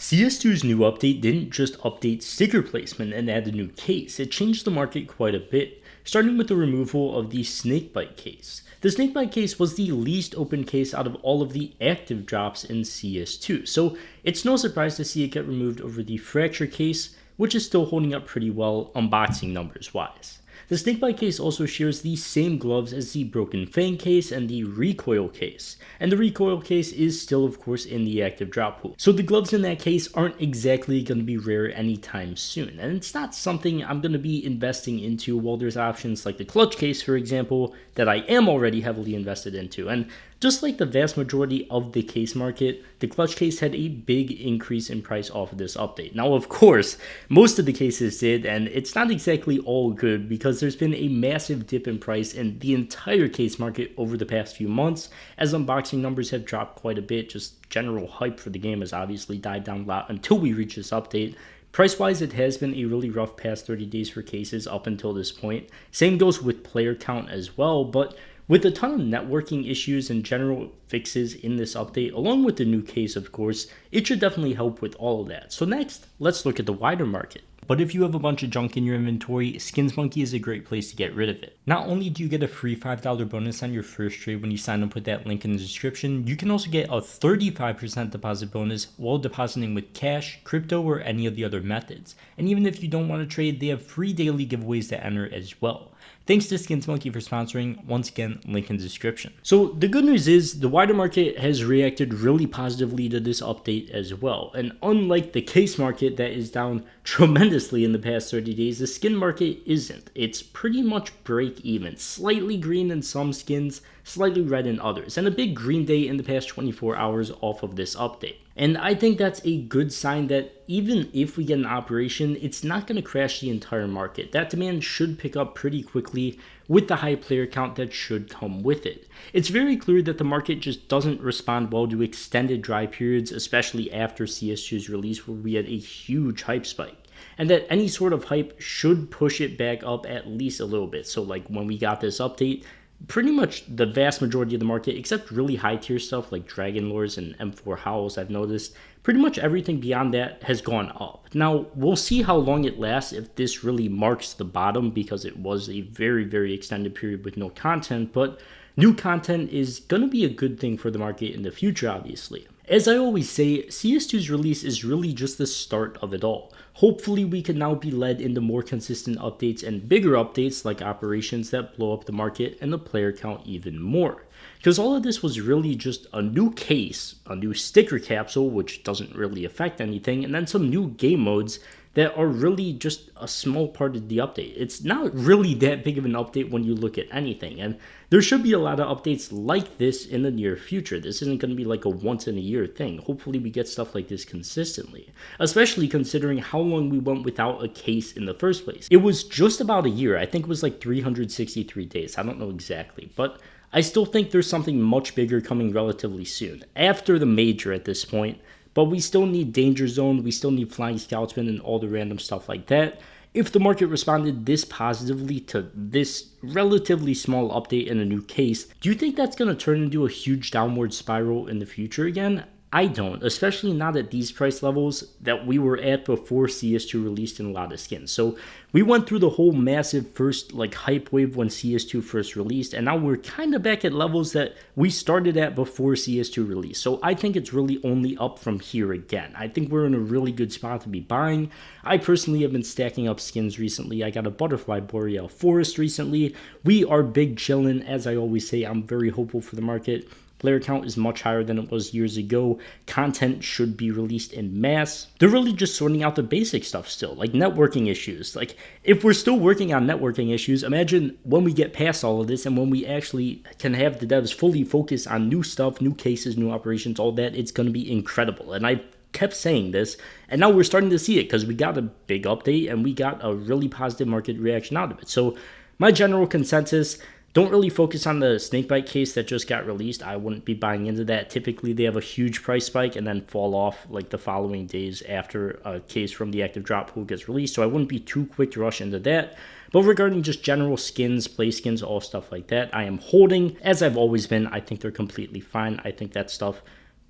CS2's new update didn't just update sticker placement and add a new case, it changed the market quite a bit, starting with the removal of the snakebite case. The snakebite case was the least open case out of all of the active drops in CS2, so it's no surprise to see it get removed over the fracture case, which is still holding up pretty well unboxing numbers wise. The snakebite case also shares the same gloves as the broken fang case and the recoil case, and the recoil case is still of course in the active drop pool. So the gloves in that case aren't exactly going to be rare anytime soon, and it's not something I'm going to be investing into while there's options like the clutch case, for example, that I am already heavily invested into. And just like the vast majority of the case market, the clutch case had a big increase in price off of this update. Now, of course, most of the cases did, and it's not exactly all good because there's been a massive dip in price in the entire case market over the past few months, as unboxing numbers have dropped quite a bit. Just general hype for the game has obviously died down a lot until we reach this update. Price-wise, it has been a really rough past 30 days for cases up until this point. Same goes with player count as well, but with a ton of networking issues and general fixes in this update, along with the new case of course, it should definitely help with all of that. So next, let's look at the wider market. But if you have a bunch of junk in your inventory, SkinsMonkey is a great place to get rid of it. Not only do you get a free $5 bonus on your first trade when you sign up with that link in the description, you can also get a 35% deposit bonus while depositing with cash, crypto, or any of the other methods. And even if you don't want to trade, they have free daily giveaways to enter as well. Thanks to SkinsMonkey for sponsoring. Once again, link in the description. So the good news is the wider market has reacted really positively to this update as well. And unlike the case market that is down tremendously in the past 30 days, the skin market isn't. It's pretty much break even, slightly green in some skins, slightly red in others, and a big green day in the past 24 hours off of this update. And I think that's a good sign that even if we get an operation, it's not going to crash the entire market. That demand should pick up pretty quickly with the high player count that should come with it. It's very clear that the market just doesn't respond well to extended dry periods, especially after CS2's release where we had a huge hype spike. And that any sort of hype should push it back up at least a little bit. So like when we got this update, pretty much the vast majority of the market, except really high tier stuff like Dragon Lords and M4 Howls, I've noticed, pretty much everything beyond that has gone up. Now, we'll see how long it lasts if this really marks the bottom, because it was a very, very extended period with no content, but new content is going to be a good thing for the market in the future, obviously. As I always say, CS2's release is really just the start of it all. Hopefully we can now be led into more consistent updates and bigger updates like operations that blow up the market and the player count even more. Because all of this was really just a new case, a new sticker capsule, which doesn't really affect anything, and then some new game modes that are really just a small part of the update. It's not really that big of an update when you look at anything, and there should be a lot of updates like this in the near future. This isn't going to be like a once in a year thing. Hopefully we get stuff like this consistently, especially considering how long we went without a case in the first place. It was just about a year. I think it was like 363 days. I don't know exactly, but I still think there's something much bigger coming relatively soon, after the major at this point. But we still need Danger Zone, we still need Flying Scoutsman and all the random stuff like that. If the market responded this positively to this relatively small update in a new case, do you think that's going to turn into a huge downward spiral in the future again? I don't, especially not at these price levels that we were at before CS2 released in a lot of skins. So we went through the whole massive first hype wave when CS2 first released, and now we're kind of back at levels that we started at before CS2 released. So I think it's really only up from here again. I think we're in a really good spot to be buying. I personally have been stacking up skins recently. I got a Butterfly Boreal Forest recently. We are big chillin'. As I always say, I'm very hopeful for the market. Player count is much higher than it was years ago. Content should be released in mass. They're really just sorting out the basic stuff still, like networking issues. Like, if we're still working on networking issues, imagine when we get past all of this and when we actually can have the devs fully focus on new stuff, new cases, new operations, all that, it's going to be incredible. And I kept saying this, and now we're starting to see it because we got a big update and we got a really positive market reaction out of it. So my general consensus, don't really focus on the snakebite case that just got released. I wouldn't be buying into that. Typically, they have a huge price spike and then fall off like the following days after a case from the active drop pool gets released. So I wouldn't be too quick to rush into that. But regarding just general skins, play skins, all stuff like that, I am holding, as I've always been. I think they're completely fine. I think that stuff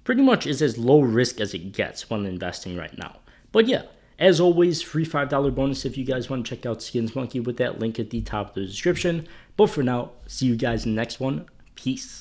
pretty much is as low risk as it gets when investing right now. But yeah, as always, free $5 bonus if you guys want to check out Skins Monkey with that link at the top of the description. But for now, see you guys in the next one. Peace.